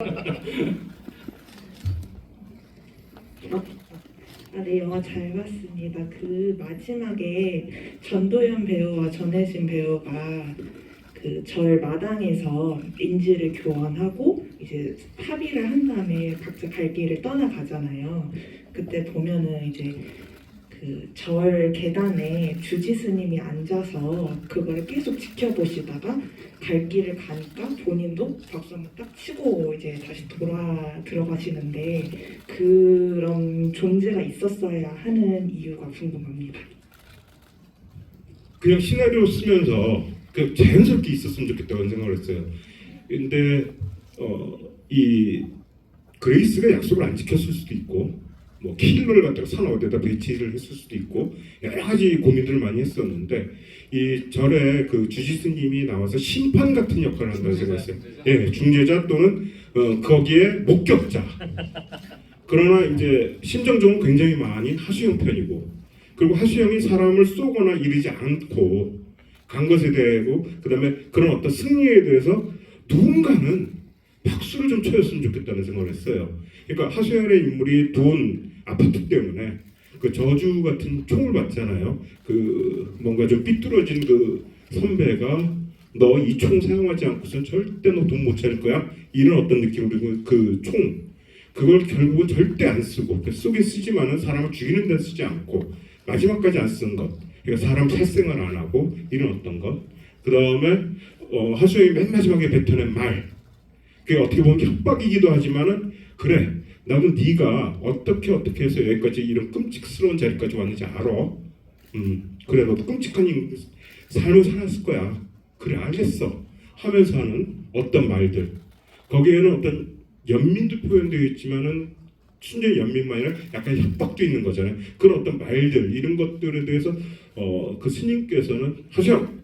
네, 영화 잘 봤습니다. 그 마지막에 전도연 배우와 전혜진 배우가 그 절 마당에서 인지를 교환하고 이제 합의를 한 다음에 각자 갈 길을 떠나가잖아요. 그때 보면은 이제 그 절 계단에 주지 스님이 앉아서 그걸 계속 지켜보시다가 갈 길을 가니까 본인도 박수 한번 딱 치고 이제 다시 들어가시는데 그런 존재가 있었어야 하는 이유가 궁금합니다. 그냥 시나리오 쓰면서 그 자연스럽게 있었으면 좋겠다는 생각을 했어요. 근데 이 그레이스가 약속을 안 지켰을 수도 있고 뭐 킬러를 갖다가 산 어디에다 배치를 했을 수도 있고 여러 가지 고민들을 많이 했었는데 이 절에 그 주지스님이 나와서 심판 같은 역할을 한다고 생각했어요. 예, 중재자 또는 거기에 목격자. 그러나 이제 심정적으로 굉장히 많이 하수영 편이고 그리고 하수영이 사람을 쏘거나 이르지 않고 간 것에 대하고 그다음에 그런 어떤 승리에 대해서 누군가는 박수를 좀 쳐줬으면 좋겠다는 생각을 했어요. 그러니까 하수연의 인물이 돈 아파트 때문에 그 저주 같은 총을 받잖아요. 그 뭔가 좀 삐뚤어진 그 선배가 너 이 총 사용하지 않고선 절대 너 돈 못 차릴 거야. 이런 어떤 느낌으로 그 총 그걸 결국은 절대 안 쓰고 쏘긴 쓰지만은 사람을 죽이는 데 쓰지 않고 마지막까지 안 쓴 것. 그러니까 사람 살생을 안 하고 이런 어떤 것. 그 다음에 하수영이 맨 마지막에 뱉어낸 말. 그게 어떻게 보면 협박이기도 하지만은 그래 나도 네가 어떻게 해서 여기까지 이런 끔찍스러운 자리까지 왔는지 알아. 그래 너도 끔찍한 삶을 살았을 거야. 그래 알겠어. 하면서 하는 어떤 말들. 거기에는 어떤 연민도 표현되어 있지만은 순전히 연민만 아니라 약간 협박도 있는 거잖아요. 그런 어떤 말들 이런 것들에 대해서 그 스님께서는 하수영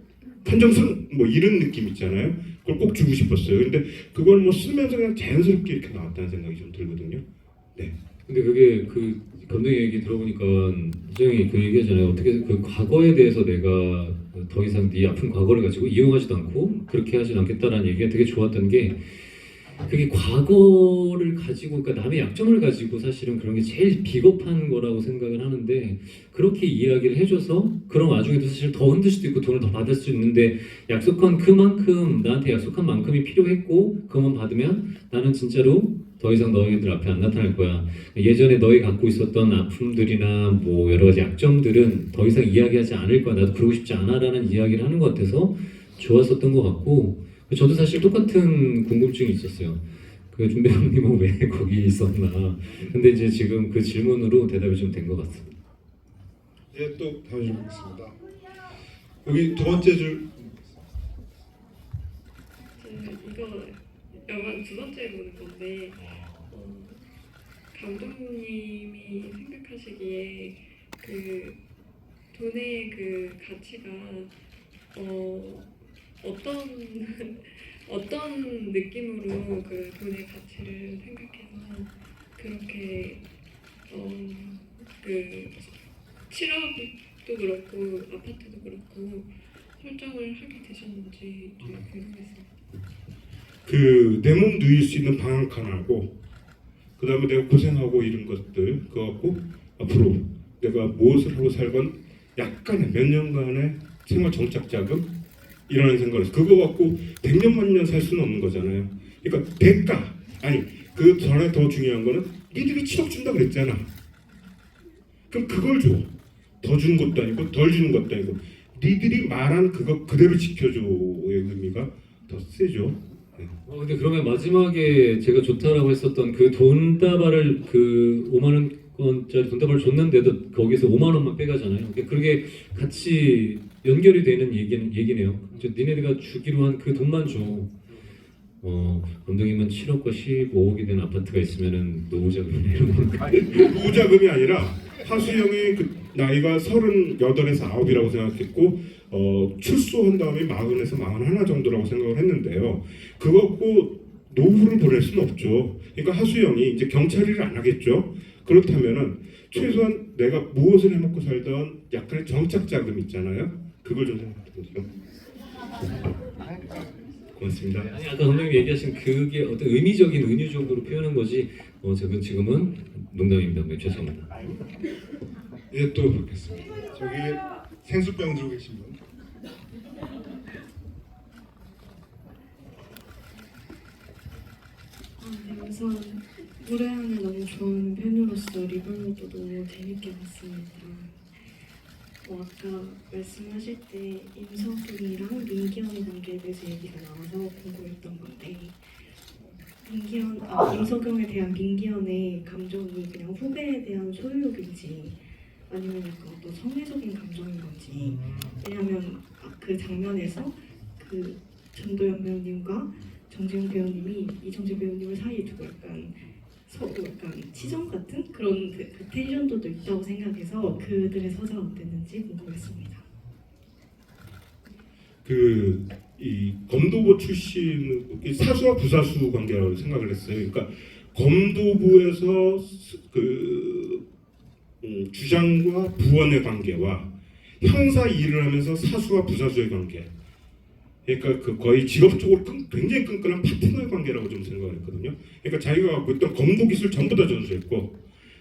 판정승 뭐 이런 느낌 있잖아요. 그걸 꼭 주고 싶었어요. 근데 그걸 뭐 쓰면서 그냥 자연스럽게 이렇게 나왔다는 생각이 좀 들거든요. 네. 근데 그게 그 감독님 얘기 들어보니까 희정이 그 얘기하잖아요. 어떻게 그 과거에 대해서 내가 더 이상 네 아픈 과거를 가지고 이용하지도 않고 그렇게 하진 않겠다라는 얘기가 되게 좋았던 게 그게 과거를 가지고 그러니까 남의 약점을 가지고 사실은 그런 게 제일 비겁한 거라고 생각을 하는데 그렇게 이야기를 해줘서 그런 와중에도 사실 더 흔들 수도 있고 돈을 더 받을 수 있는데 약속한 그만큼 나한테 약속한 만큼이 필요했고 그것만 받으면 나는 진짜로 더 이상 너희들 앞에 안 나타날 거야. 예전에 너희 갖고 있었던 아픔들이나 뭐 여러 가지 약점들은 더 이상 이야기하지 않을 거야. 나도 그러고 싶지 않아라는 이야기를 하는 것 같아서 좋았었던 것 같고 저도 사실 똑같은 궁금증이 있었어요. 그 준배형님은 왜 거기 있었나. 근데 이제 지금 그 질문으로 대답이 좀 된 것 같습니다. 네, 또 다음 질문 있습니다. 여기 두 번째 줄. 이거 영화 두 번째 보는 건데 감독님이 생각하시기에 그 돈의 그 가치가 어떤 느낌으로 그 돈의 가치를 생각해서 그렇게 그 7억도 그렇고 아파트도 그렇고 설정을 하게 되셨는지 좀 궁금했습니다. 그 내 몸 누일 수 있는 방 한 칸하고 그 다음에 내가 고생하고 이런 것들 그거 갖고 앞으로 내가 무엇을 하고 살건 약간의 몇 년간의 생활 정착 자금 이런 생각을 해서 그거 갖고 100년 만년 살 수는 없는 거잖아요. 그러니까 대가 아니 그 전에 더 중요한 거는 니들이 7억 준다 그랬잖아. 그럼 그걸 줘. 더 주는 것도 아니고 덜 주는 것도 아니고 니들이 말한 그거 그대로 지켜줘의 의미가 더 세죠. 네. 근데 그러면 마지막에 제가 좋다라고 했었던 그 돈다발을 그 5만 원짜리 돈다발을 줬는데도 거기서 5만 원만 빼가잖아요. 그러니까 그게 같이 연결이 되는 얘기네요. 니네가 주기로 한 그 돈만 줘. 감독님은 7억과 15억이 되는 아파트가 있으면은 노후자금이나 이런 거. 노후자금이 아니라 하수영이 그 나이가 38에서 9이라고 생각했고 출소한 다음에 40에서 41 정도라고 생각을 했는데요. 그거 갖고 노후를 보낼 수는 없죠. 그러니까 하수영이 이제 경찰 일을 안 하겠죠. 그렇다면은 최소한 내가 무엇을 해먹고 살던 약간의 정착 자금 있잖아요. 그걸 좀 생각해 보세요. 고맙습니다. 아니 아까 감독님 얘기하신 그게 어떤 의미적인 은유적으로 표현한 거지. 저는 지금은 농담입니다. 네, 죄송합니다. 이제 또 뵙겠습니다. 저기 생수병 들고 계신 분. 네, 우선 노래하는 너무 좋아하는 팬으로서 리볼버도 너무 재밌게 봤습니다. 아까 말씀하실 때 임석윤이랑 민기현의 관계에 대해서 얘기가 나와서 궁금했던 건데 임석영에 대한 민기현의 감정이 그냥 후배에 대한 소유욕인지 아니면 약간 어떤 성애적인 감정인 건지. 왜냐하면 그 장면에서 그 전도연 배우님과 정재영 배우님이 이정재 배우님을 사이에 두고 약간 서로 약간 치정 같은 그런 그 텐션도 있다고 생각해서 그들의 서사가 어땠는지 궁금했습니다. 이 검도부 출신 사수와 부사수 관계라고 생각을 했어요. 그러니까 검도부에서 주장과 부원의 관계와 형사 일을 하면서 사수와 부사수의 관계. 그러니까 거의 직업적으로 굉장히 끈끈한 파트너의 관계라고 좀 생각을 했거든요. 그러니까 자기가 갖고 있던 검도 기술 전부 다 전수했고,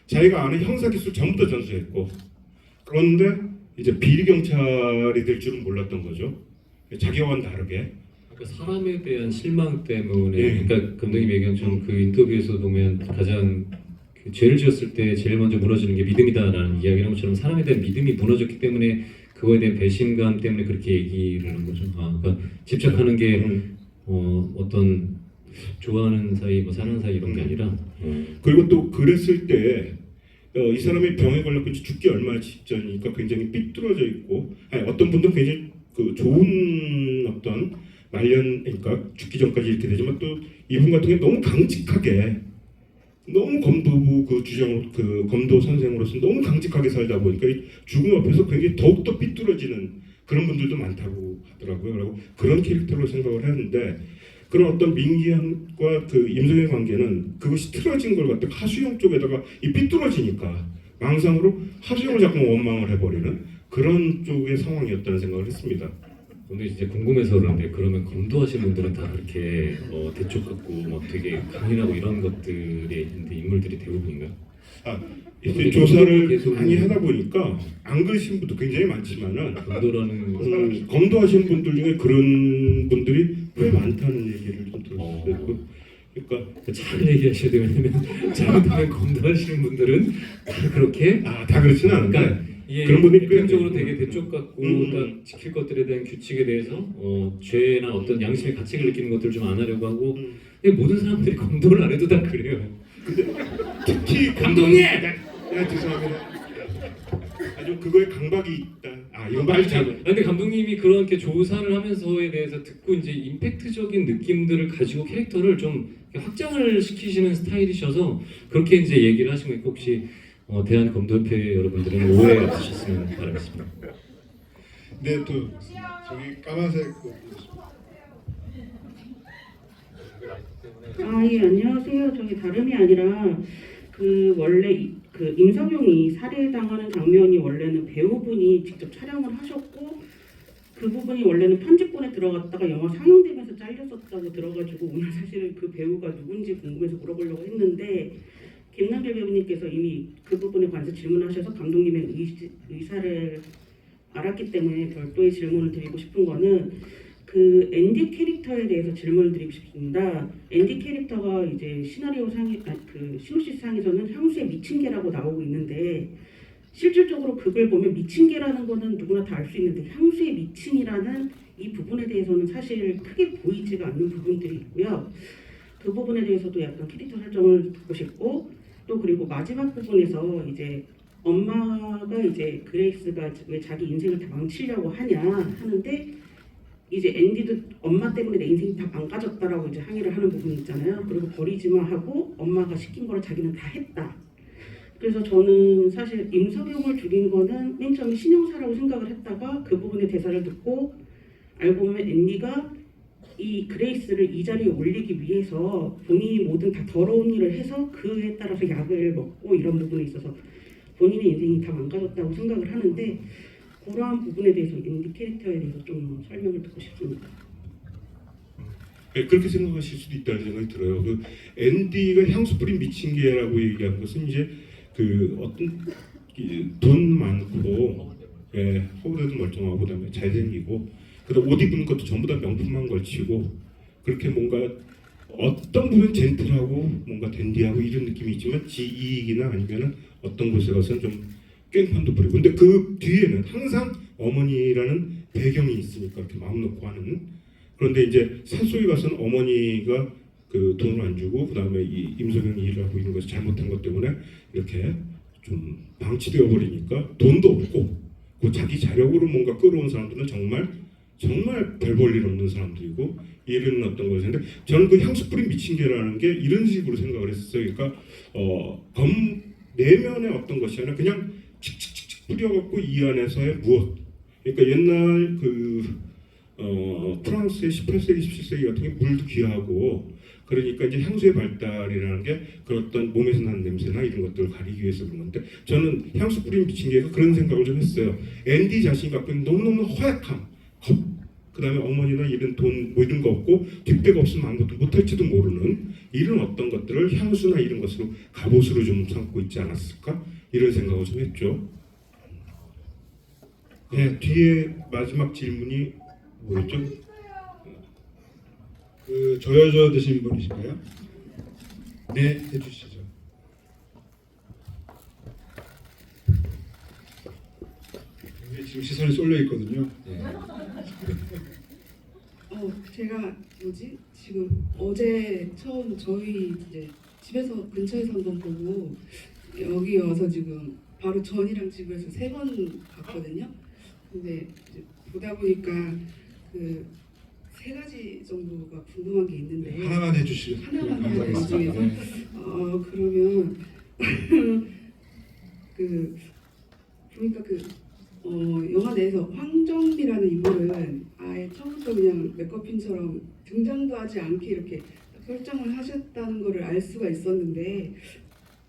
자기가 아는 형사 기술 전부 다 전수했고, 그런데 이제 비리 경찰이 될 줄은 몰랐던 거죠. 자기와는 다르게. 그러니까 사람에 대한 실망 때문에 예. 그러니까 감독님 얘기한 좀 그 인터뷰에서 보면 가장 그 죄를 지었을 때 제일 먼저 무너지는 게 믿음이다라는 이야기를 한 것처럼 사람에 대한 믿음이 무너졌기 때문에 그거에 대한 배신감 때문에 그렇게 얘기를 한 거죠. 그러니까 집착하는 게 어떤 좋아하는 사이, 뭐 사랑하는 사이 이런 게 아니라 그리고 또 그랬을 때 이 사람이 병에 걸렸고 죽기 얼마 직전이니까 굉장히 삐뚤어져 있고, 아니, 어떤 분들은 굉장히 좋은 어떤 말년, 그러니까 죽기 전까지 이렇게 되지만 또 이분 같은 경우 너무 강직하게, 너무 검도부 검도 선생으로서 너무 강직하게 살다 보니까 이 죽음 앞에서 굉장히 더욱더 삐뚤어지는 그런 분들도 많다고 하더라고요. 그리고 그런 캐릭터로 생각을 했는데, 그런 어떤 민기현과 임석영의 관계는 그것이 틀어진 걸 갖다가 하수영 쪽에다가 이 삐뚤어지니까 망상으로 하수영을 자꾸 원망을 해버리는 그런 쪽의 상황이었다는 생각을 했습니다. 근데 이제 궁금해서 그런데 그러면 검도하신 분들은 다 그렇게 대쪽 같고 막 되게 강인하고 이런 것들의 인물들이 대부분인가요? 이렇게 조사를 많이 하다 보니까 안 그러신 분도 굉장히 많지만은 검도라는 검도하시는 분들 중에 그런 분들이 꽤 많다는 얘기를 좀 들었어요. 그러니까 잘 얘기하셔야 돼요. 왜냐면 잘못하면 검도하시는 분들은 다 그렇게 다 그렇지는 않은데 그러니까 이게 그런 분들이 꽤 일반적으로 되게 대쪽 같고 딱 지킬 것들에 대한 규칙에 대해서 죄나 어떤 양심의 가책을 느끼는 것들을 좀 안 하려고 하고 근데 모든 사람들이 검도를 안 해도 다 그래요. 특히 감독님! 죄송합니다. 아주 그거에 강박이 있다. 이건 말 잘. 근데 감독님이 그렇게 조사를 하면서에 대해서 듣고 이제 임팩트적인 느낌들을 가지고 캐릭터를 좀 확장을 시키시는 스타일이셔서 그렇게 이제 얘기를 하신 거니까 혹시 대한검도협회 여러분들은 오해 없으셨으면 바라겠습니다. 네, 또 저기 까만색 옷 예, 안녕하세요. 저기 다름이 아니라 원래 임석영이 살해당하는 장면이 원래는 배우분이 직접 촬영을 하셨고 그 부분이 원래는 편집본에 들어갔다가 영화 상영되면서 잘렸었다고 들어가지고 오늘 사실은 그 배우가 누군지 궁금해서 물어보려고 했는데 김남길 배우님께서 이미 그 부분에 관해서 질문하셔서 감독님의 의사를 알았기 때문에 별도의 질문을 드리고 싶은 거는 그 앤디 캐릭터에 대해서 질문을 드리고 싶습니다. 앤디 캐릭터가 이제 시나리오 시놉시스 상에서는 향수의 미친 개라고 나오고 있는데 실질적으로 그걸 보면 미친 개라는 거는 누구나 다 알 수 있는데 향수의 미친이라는 이 부분에 대해서는 사실 크게 보이지가 않는 부분들이 있고요. 그 부분에 대해서도 약간 캐릭터 설정을 듣고 싶고 또 그리고 마지막 부분에서 이제 엄마가 이제 그레이스가 왜 자기 인생을 다 망치려고 하냐 하는데 이제 앤디도 엄마 때문에 내 인생이 다 망가졌다라고 이제 항의를 하는 부분이 있잖아요. 그리고 버리지 마 하고 엄마가 시킨 거를 자기는 다 했다. 그래서 저는 사실 임석영을 죽인 거는 맨 처음에 신형사라고 생각을 했다가 그 부분의 대사를 듣고 알고 보면 앤디가 이 그레이스를 이 자리에 올리기 위해서 본인이 모든 다 더러운 일을 해서 그에 따라서 약을 먹고 이런 부분에 있어서 본인의 인생이 다 망가졌다고 생각을 하는데 그러한 부분에 대해서 앤디 캐릭터에 대해서 좀 설명을 듣고 싶습니다. 예, 그렇게 생각하실 수도 있다는 생각이 들어요. 그 앤디가 향수 뿌린 미친 개라고 얘기한 것은 이제 그 어떤 돈 많고 예, 허브대도 멀쩡하고 그다음에 잘생기고 그다음 옷 입은 것도 전부 다 명품만 걸치고 그렇게 뭔가 어떤 부분 젠틀하고 뭔가 댄디하고 이런 느낌이 있지만 지 이익이나 아니면은 어떤 곳에 가서는 좀 깽판도 부리고 근데 그 뒤에는 항상 어머니라는 배경이 있으니까 이렇게 마음 놓고 하는 그런데 이제 산속에 가서는 어머니가 그 돈을 안 주고 그 다음에 이 임석영이 일을 하고 있는 것이 잘못한 것 때문에 이렇게 좀 방치되어 버리니까 돈도 없고 그 자기 자력으로 뭔가 끌어온 사람들은 정말 별 볼 일 없는 사람들이고 이런 어떤 것인데 저는 그 향수 뿌린 미친 개라는 게 이런 식으로 생각을 했어요. 그러니까 검 내면의 어떤 것이 아니라 그냥 칙칙칙칙 뿌려갖고 이 안에서의 무엇. 그러니까 옛날 프랑스의 18세기, 17세기 같은 게 물도 귀하고 그러니까 이제 향수의 발달이라는 게 그런 어떤 몸에서 나는 냄새나 이런 것들을 가리기 위해서 그런 건데 저는 향수 뿌린 미친 개가 그런 생각을 좀 했어요. 앤디 자신이 갖고 있는 너무너무 허약함, 그 다음에 어머니나 이런 돈 뭐 이런 거 없고 뒷배가 없으면 아무것도 못할지도 모르는 이런 어떤 것들을 향수나 이런 것으로 갑옷으로 좀 삼고 있지 않았을까 이런 생각을 좀 했죠. 네, 뒤에 마지막 질문이 뭐였죠? 그 조여줘 드신 분이신가요? 네, 해주시죠. 여기 지금 시선이 쏠려 있거든요. 제가 지금 어제 처음 저희 이제 집에서 근처에서 한번 보고 여기 와서 지금 바로 전이랑 집에서 3번 갔거든요. 근데 이제 보다 보니까 그 3가지 정도가 궁금한 게 있는데 하나만 해주시죠. 하나만 해야 되는 감사하겠습니다. 중에서 네. 그러면 그 보니까 영화 내에서 황정비라는 인물은 아예 처음부터 그냥 메커핀처럼 등장도 하지 않게 이렇게 설정을 하셨다는 것을 알 수가 있었는데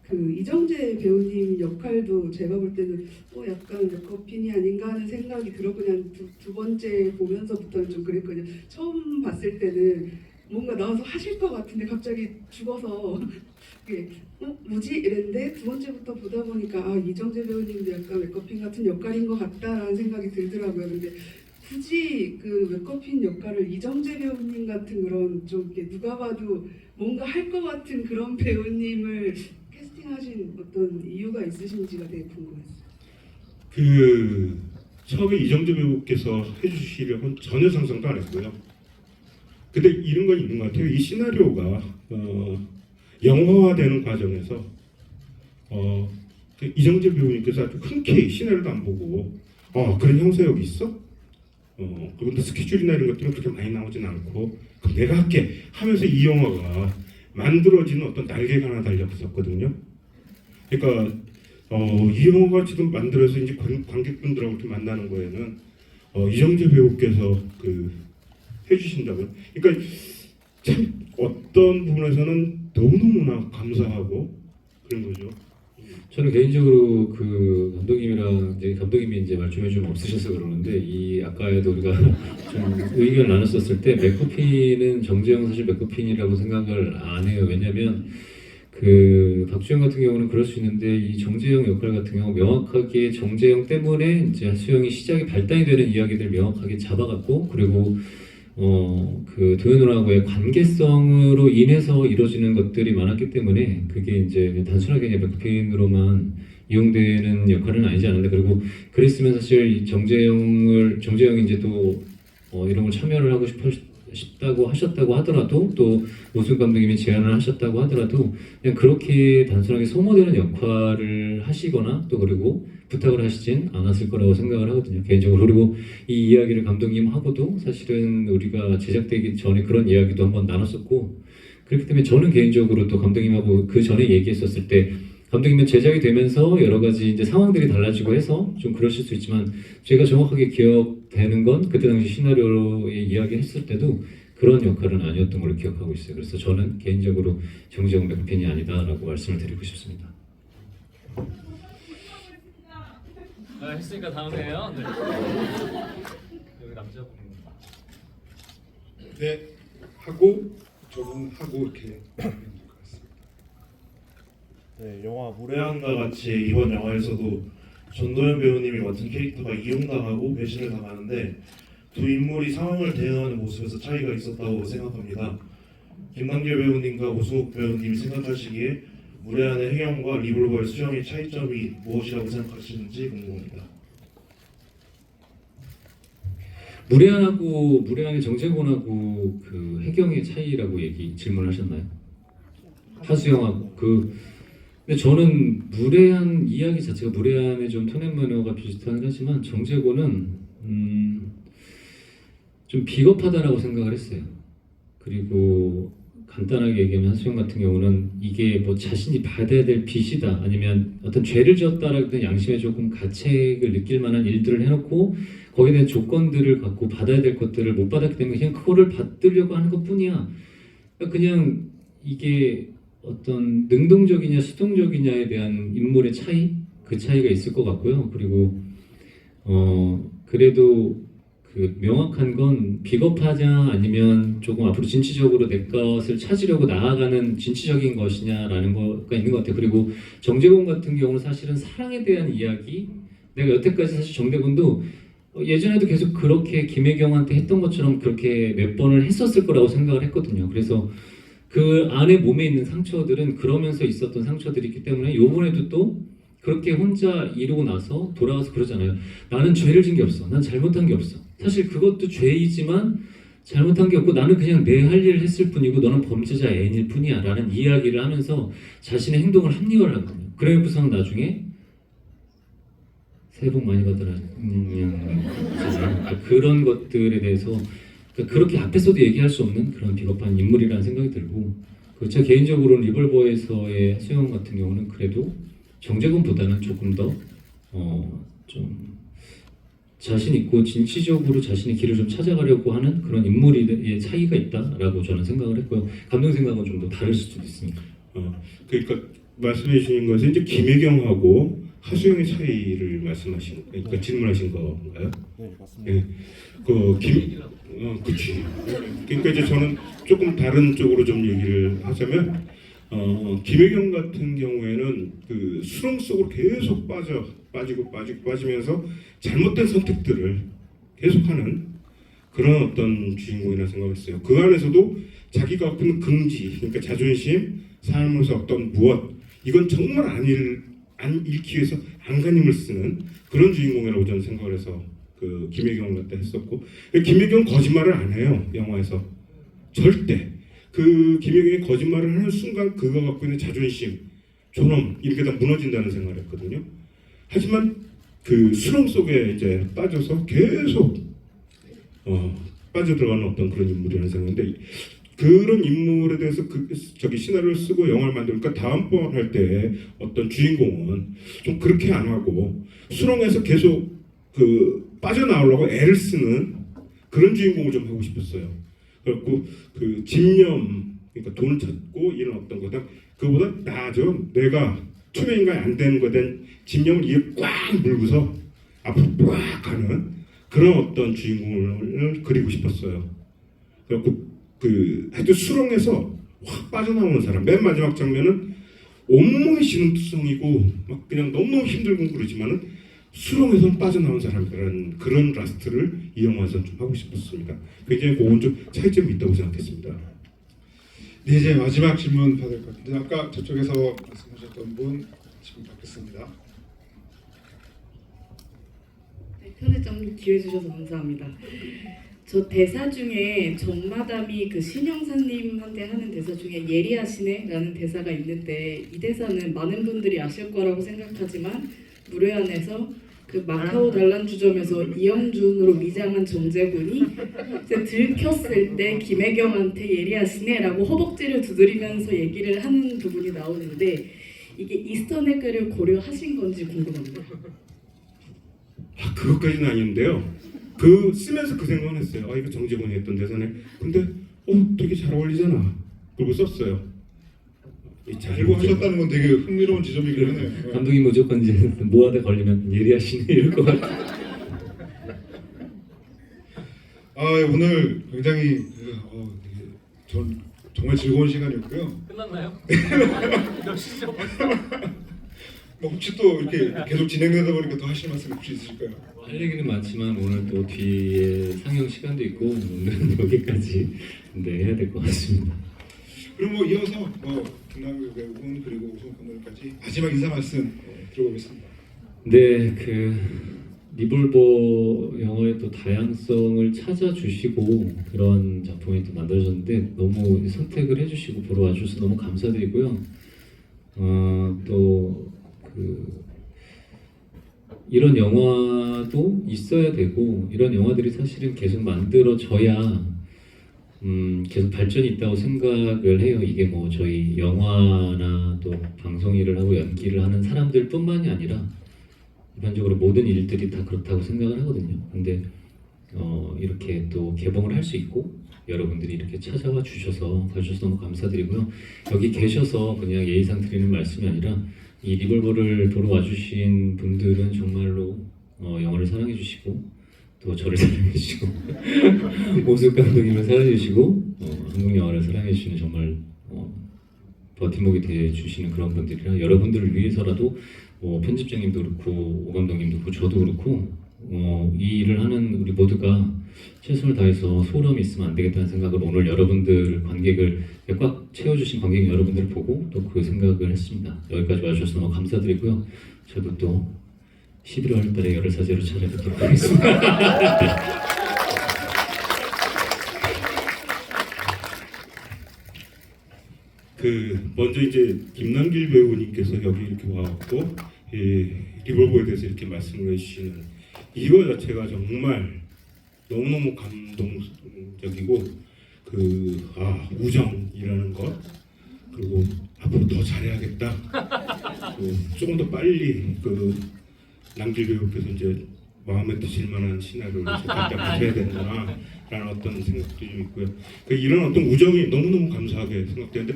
그 이정재 배우님 역할도 제가 볼 때는 약간 메커핀이 아닌가 하는 생각이 들어 그냥 두 번째 보면서부터는 좀 그랬거든요. 처음 봤을 때는 뭔가 나와서 하실 것 같은데 갑자기 죽어서 이게 뭐지? 이랬는데 두 번째부터 보다 보니까 이정재 배우님도 약간 메커핀 같은 역할인 것 같다라는 생각이 들더라고요. 근데 굳이 그 메커핀 역할을 이정재 배우님 같은 그런 좀 이렇게 누가 봐도 뭔가 할 것 같은 그런 배우님을 캐스팅하신 어떤 이유가 있으신지가 되게 궁금했어요. 그 처음에 이정재 배우께서 해주시려고 전혀 상상도 안 했고요. 근데 이런 건 있는 것 같아요. 이 시나리오가 영화화되는 과정에서 그 이정재 배우님께서 아주 흔쾌히 시나리오도 안 보고 그런 형사역이 있어? 그런데 스케줄이나 이런 것들은 그렇게 많이 나오진 않고 그럼 내가 할게 하면서 이 영화가 만들어지는 어떤 날개가 하나 달렸었거든요. 그러니까 이 영화가 지금 만들어서 이제 관객분들하고 이렇게 만나는 거에는 이정재 배우께서 그 해주신다고요. 그러니까 참 어떤 부분에서는 너무너무나 감사하고 그런 거죠. 저는 개인적으로 그 감독님이랑 이제 감독님이 이제 말씀이 좀 없으셔서 그러는데 이 아까에도 우리가 좀 의견을 나눴었을 때 메커핀은 정재영 사실 메커핀이라고 생각을 안 해요. 왜냐하면 그 박주영 같은 경우는 그럴 수 있는데 이 정재영 역할 같은 경우 명확하게 정재영 때문에 이제 수영이 시작이 발단이 되는 이야기들 명확하게 잡아갔고 그리고 그 도현우하고의 관계성으로 인해서 이루어지는 것들이 많았기 때문에 그게 이제 단순하게 그냥 메커핀으로만 이용되는 역할은 아니지 않은데 그리고 그랬으면 사실 정재영이 이제 또 이런 걸 참여를 하고 싶다고 하셨다고 하더라도 또 오승 감독님이 제안을 하셨다고 하더라도 그냥 그렇게 단순하게 소모되는 역할을 하시거나 또 그리고 부탁을 하시진 않았을 거라고 생각을 하거든요. 개인적으로. 그리고 이 이야기를 감독님하고도 사실은 우리가 제작되기 전에 그런 이야기도 한번 나눴었고 그렇기 때문에 저는 개인적으로 또 감독님하고 그 전에 얘기했었을 때 감독님은 제작이 되면서 여러 가지 이제 상황들이 달라지고 해서 좀 그러실 수 있지만 제가 정확하게 기억되는 건 그때 당시 시나리오에 이야기했을 때도 그런 역할은 아니었던 걸로 기억하고 있어요. 그래서 저는 개인적으로 정재영 메커핀이 아니다라고 말씀을 드리고 싶습니다. 했으니까 다음에요. 네. 여기 남자분. 네, 하고 적응하고 이렇게 하면 될 것 같습니다. 네, 영화 무례한과 같이 이번 영화에서도 전도연 배우님이 맡은 캐릭터가 이용당하고 배신을 당하는데 두 인물이 상황을 대응하는 모습에서 차이가 있었다고 생각합니다. 김남길 배우님과 오승욱 배우님이 생각하시기에 무례한의 행영과 리볼버의 수영의 차이점이 무엇이라고 생각하시는지 궁금합니다. 무례한의 정재곤하고 그 해경의 차이라고 질문하셨나요? 하수영하고 근데 저는 무례한 이야기 자체가 무례한의 좀 톤앤매너가 비슷하긴 하지만 정재곤은 좀 비겁하다라고 생각을 했어요. 그리고 간단하게 얘기하면 하수영 같은 경우는 이게 뭐 자신이 받아야 될 빚이다 아니면 어떤 죄를 지었다라는 양심에 조금 가책을 느낄 만한 일들을 해놓고 거기에 대한 조건들을 갖고 받아야 될 것들을 못 받았기 때문에 그냥 그거를 받으려고 하는 것뿐이야. 그냥 이게 어떤 능동적이냐 수동적이냐에 대한 인물의 차이? 그 차이가 있을 것 같고요. 그리고 그래도 그 명확한 건 비겁하냐 아니면 조금 앞으로 진취적으로 내 것을 찾으려고 나아가는 진취적인 것이냐라는 거가 있는 것 같아요. 그리고 정재곤 같은 경우는 사실은 사랑에 대한 이야기 내가 여태까지 사실 정재곤도 예전에도 계속 그렇게 김혜경한테 했던 것처럼 그렇게 몇 번을 했었을 거라고 생각을 했거든요. 그래서 그 안에 몸에 있는 상처들은 그러면서 있었던 상처들이기 때문에 요번에도 또 그렇게 혼자 이루고 나서 돌아가서 그러잖아요. 나는 죄를 진 게 없어. 난 잘못한 게 없어. 사실 그것도 죄이지만 잘못한 게 없고 나는 그냥 내 할 일을 했을 뿐이고 너는 범죄자 애인일 뿐이야 라는 이야기를 하면서 자신의 행동을 합리화를 하거든요. 그래고서 나중에 새해 복 많이 받으라 그런 것들에 대해서 그렇게 앞에서도 얘기할 수 없는 그런 비겁한 인물이라는 생각이 들고 제가 개인적으로는 리볼버에서의 수영 같은 경우는 그래도 정재곤보다는 조금 더 좀 자신 있고 진취적으로 자신의 길을 좀 찾아가려고 하는 그런 인물의 차이가 있다라고 저는 생각을 했고요. 감독 생각은 좀 더 다를 수도 있습니다. 그러니까 말씀해 주신 것은 이제 김혜경하고 하수영의 차이를 그러니까 질문하신 건가요? 네, 맞습니다. 예, 그치. 그러니까 이제 저는 조금 다른 쪽으로 좀 얘기를 하자면, 김혜경 같은 경우에는 그 수렁 속으로 계속 빠지면서 잘못된 선택들을 계속하는 그런 어떤 주인공이라 생각했어요. 그 안에서도 자기가 갖고 있는 긍지, 그러니까 자존심, 삶에서 어떤 무엇, 이건 정말 안 잃기 위해서 안간힘을 쓰는 그런 주인공이라고 저는 생각을 해서 그 김혜경을 갖다 했었고, 김혜경은 거짓말을 안 해요. 영화에서 절대. 그 김혜경이 거짓말을 하는 순간 그거 갖고 있는 자존심, 존엄 이렇게 다 무너진다는 생각을 했거든요. 하지만 그 수렁 속에 이제 빠져서 계속 빠져들어가는 어떤 그런 인물이라는 생각인데, 그런 인물에 대해서 시나리오를 쓰고 영화를 만들니까 다음번 할 때 어떤 주인공은 좀 그렇게 안 하고 수렁에서 계속 빠져나오려고 애를 쓰는 그런 주인공을 좀 하고 싶었어요. 그래갖고 그 집념, 그러니까 돈을 찾고 이런 어떤 거다 그거보다 나아져 내가 초면인간이 안 되는 거에 대한 집념을 이에 꽉 물고서 앞으로 꽉 가는 그런 어떤 주인공을 그리고 싶었어요. 그래갖고 하여튼 수렁에서 확 빠져나오는 사람, 맨 마지막 장면은 온몸이 신음투성이고 막 그냥 너무너무 힘들고 그러지만은 수렁에서 빠져나온 사람들은 그런 라스트를 이 영화에서 좀 하고 싶었습니다. 굉장히 그건 좀 차이점이 있다고 생각했습니다. 네, 이제 마지막 질문 받을 것 같은데 아까 저쪽에서 말씀하셨던 분 질문 받겠습니다. 네, 편의점 기회 주셔서 감사합니다. 저 대사 중에 정마담이 그 신영사님한테 하는 대사 중에 예리하시네라는 대사가 있는데 이 대사는 많은 분들이 아실 거라고 생각하지만 무례한에서 그 마카오 단란주점에서 이영준으로 위장한 정재곤이 이제 들켰을 때 김혜경한테 예리하시네라고 허벅지를 두드리면서 얘기를 하는 부분이 나오는데 이게 이스터에그를 고려하신 건지 궁금합니다. 그것까지는 아닌데요. 쓰면서 그 생각을 했어요. 이거 정재곤이 했던 대사네. 근데 되게 잘 어울리잖아. 그리고 썼어요. 알고 하셨다는 건 되게 흥미로운 지점이긴 하네요. 감독이 무조건 이제 뭐하다 걸리면 예리하시네 이럴 것 같아요. 오늘 굉장히 전 정말 즐거운 시간이었고요. 끝났나요? 몇 시죠? 뭐 혹시 또 이렇게 계속 진행되다 보니까 더 하실 말씀 혹시 있으실까요? 할 얘기는 많지만 오늘 또 뒤에 상영 시간도 있고 오늘은 여기까지 해야 될 것 같습니다. 그럼 뭐 이어서 김남규 배우분 그리고 우승 감독님까지 마지막 인사 말씀 들어보겠습니다. 네, 그 리볼버 영화의 또 다양성을 찾아주시고 그런 작품이 또 만들어졌는데 너무 선택을 해주시고 보러 와주셔서 너무 감사드리고요. 또 이런 영화도 있어야 되고 이런 영화들이 사실은 계속 만들어져야 계속 발전이 있다고 생각을 해요. 이게 뭐 저희 영화나 또 방송 일을 하고 연기를 하는 사람들뿐만이 아니라 일반적으로 모든 일들이 다 그렇다고 생각을 하거든요. 근데 이렇게 또 개봉을 할 수 있고 여러분들이 이렇게 찾아와 주셔서 가주셔서 너무 감사드리고요. 여기 계셔서 그냥 예의상 드리는 말씀이 아니라 이 리볼버를 보러 와주신 분들은 정말로 영화를 사랑해 주시고 또 저를 사랑해 주시고 오승 감독님을 사랑해 주시고 한국 영화를 사랑해 주시는 정말 버팀목이 돼 주시는 그런 분들이라 여러분들을 위해서라도 편집장님도 그렇고 오 감독님도 그렇고 저도 그렇고 이 일을 하는 우리 모두가 최선을 다해서 소홀함이 있으면 안 되겠다는 생각을 오늘 여러분들 관객을 꽉 채워주신 관객 여러분들을 보고 또 그 생각을 했습니다. 여기까지 와주셔서 너무 감사드리고요. 저도 또 11월 달에 열애사제로 찾아뵙도록 하겠습니다. 먼저 이제 김남길 배우님께서 여기 이렇게 와갖고 리볼버에 대해서 이렇게 말씀을 해주시는 이거 자체가 정말 너무너무 감동적이고 우정이라는 것 그리고 앞으로 더 잘해야겠다. 조금 더 빨리 남길 배우께서 이제 마음에 드실 만한 시나리오를 갖다 붙여야 되는구나라는 어떤 생각도 좀 있고요. 이런 어떤 우정이 너무너무 감사하게 생각되는데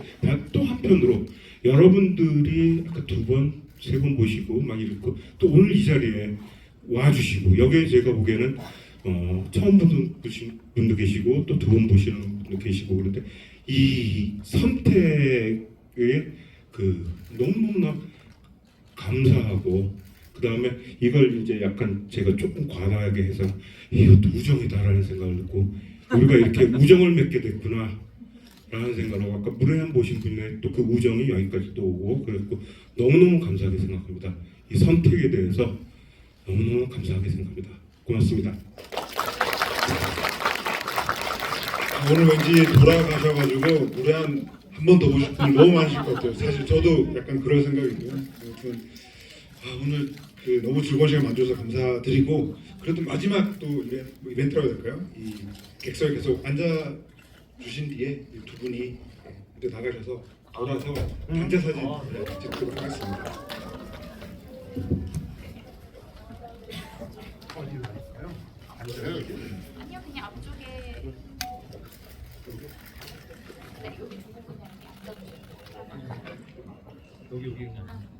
또 한편으로 여러분들이 아까 2번, 3번 보시고 막 이렇고 또 오늘 이 자리에 와주시고 여기에 제가 보기에는 처음 보는 분도 계시고 또 2번 보시는 분도 계시고 그런데 이 선택에 너무너무나 감사하고 그 다음에 이걸 이제 약간 제가 조금 과다하게 해서 이것도 우정이다라는 생각을 듣고 우리가 이렇게 우정을 맺게 됐구나 라는 생각을 하고 아까 무례한 보신 분의 또 그 우정이 여기까지 또 오고 그랬고 너무너무 감사하게 생각합니다. 이 선택에 대해서 너무너무 감사하게 생각합니다. 고맙습니다. 오늘 왠지 돌아가셔가지고 무례한 한 번 더 보실 분이 너무 많으실 것 같아요. 사실 저도 약간 그런 생각이고요. 아무튼 오늘 너무 즐거운 시간 만들어서 감사드리고 그래도 마지막 또 이벤트라고 해야 될까요? 이 객석에 계속 앉아 주신 뒤에 2분이 이제 나가셔서 돌아서 단체 사진 찍도록 하겠습니다. 어디로 갈까요? 앉아요 여기? 아니요, 그냥 앞쪽에. 네, 여기 두 분 그냥 앉아주세요. 여기 그냥.